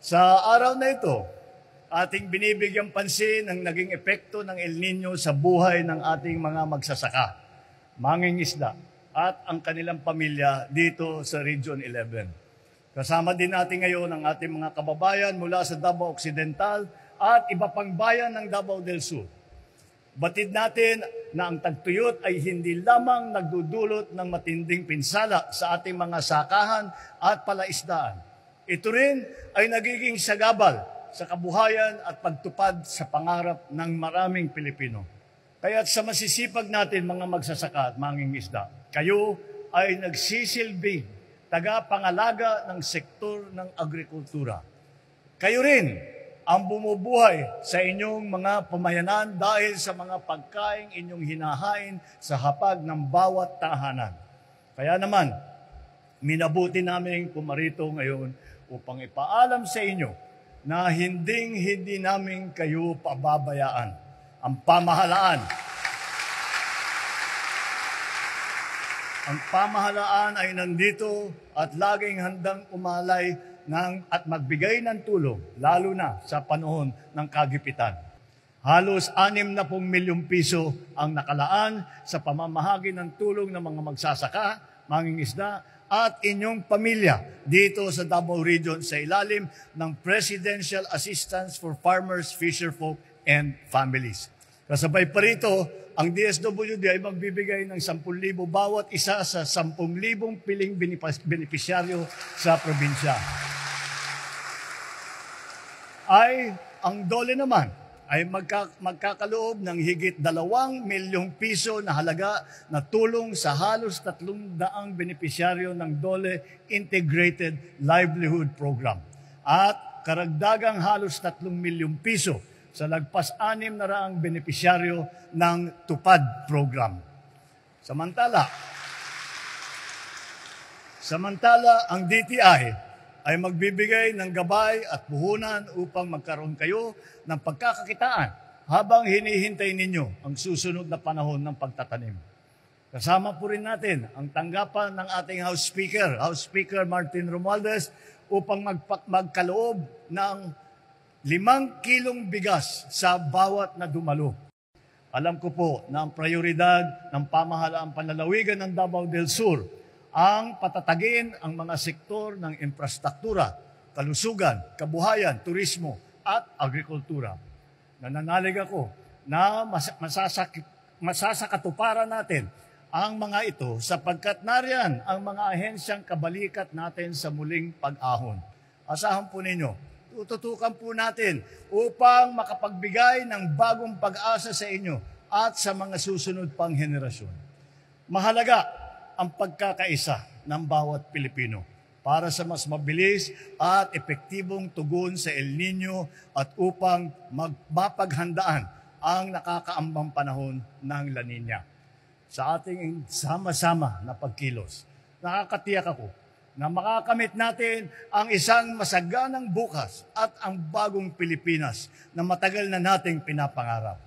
Sa araw na ito, ating binibigyang pansin ang naging epekto ng El Nino sa buhay ng ating mga magsasaka, mangingisda, at ang kanilang pamilya dito sa Region 11. Kasama din natin ngayon ang ating mga kababayan mula sa Davao Occidental at iba pang bayan ng Davao del Sur. Batid natin na ang tagtuyot ay hindi lamang nagdudulot ng matinding pinsala sa ating mga sakahan at palaisdaan. Ito rin ay nagiging sagabal sa kabuhayan at pagtupad sa pangarap ng maraming Pilipino. Kaya't sa masisipag natin mga magsasaka at mangingisda, kayo ay nagsisilbing tagapangalaga ng sektor ng agrikultura. Kayo rin ang bumubuhay sa inyong mga pamayanan dahil sa mga pagkaing inyong hinahain sa hapag ng bawat tahanan. Kaya naman, minabuti namin pumarito ngayon upang ipaalam sa inyo na hindi namin kayo pababayaan. Ang pamahalaan ay nandito at laging handang umalay at magbigay ng tulong, lalo na sa panahon ng kagipitan. Halos 60 milyong piso ang nakalaan sa pamamahagi ng tulong ng mga magsasaka, mangingisda, at inyong pamilya dito sa Davao Region sa ilalim ng Presidential Assistance for Farmers, Fisherfolk, and Families. Kasabay pa rito, ang DSWD ay magbibigay ng 10,000 bawat isa sa 10,000 piling benepisyaryo sa probinsya. Ang DOLE naman ay magkakaloob ng higit 2 milyong piso na halaga na tulong sa halos 300 benepisyaryo ng DOLE Integrated Livelihood Program at karagdagang halos 3 milyong piso sa lagpas 600 benepisyaryo ng TUPAD Program. Samantala, ang DTI ay magbibigay ng gabay at puhunan upang magkaroon kayo ng pagkakakitaan habang hinihintay ninyo ang susunod na panahon ng pagtatanim. Kasama po rin natin ang tanggapan ng ating House Speaker Martin Romualdez, upang magkaloob ng 5 kilong bigas sa bawat na dumalo. Alam ko po na ang prioridad ng pamahalaang panlalawigan ng Davao del Sur ang patatagin ang mga sektor ng infrastruktura, kalusugan, kabuhayan, turismo at agrikultura. Nananalig ako na masasakatuparan natin ang mga ito sapagkat nariyan ang mga ahensyang kabalikat natin sa muling pag-ahon. Asahan po ninyo, tututukan po natin upang makapagbigay ng bagong pag-asa sa inyo at sa mga susunod pang henerasyon. Mahalaga ang pagkakaisa ng bawat Pilipino para sa mas mabilis at epektibong tugon sa El Nino at upang mapaghandaan ang nakakaambang panahon ng La Nina. Sa ating sama-sama na pagkilos, nakakatiyak ako na makakamit natin ang isang masaganang bukas at ang bagong Pilipinas na matagal na nating pinapangarap.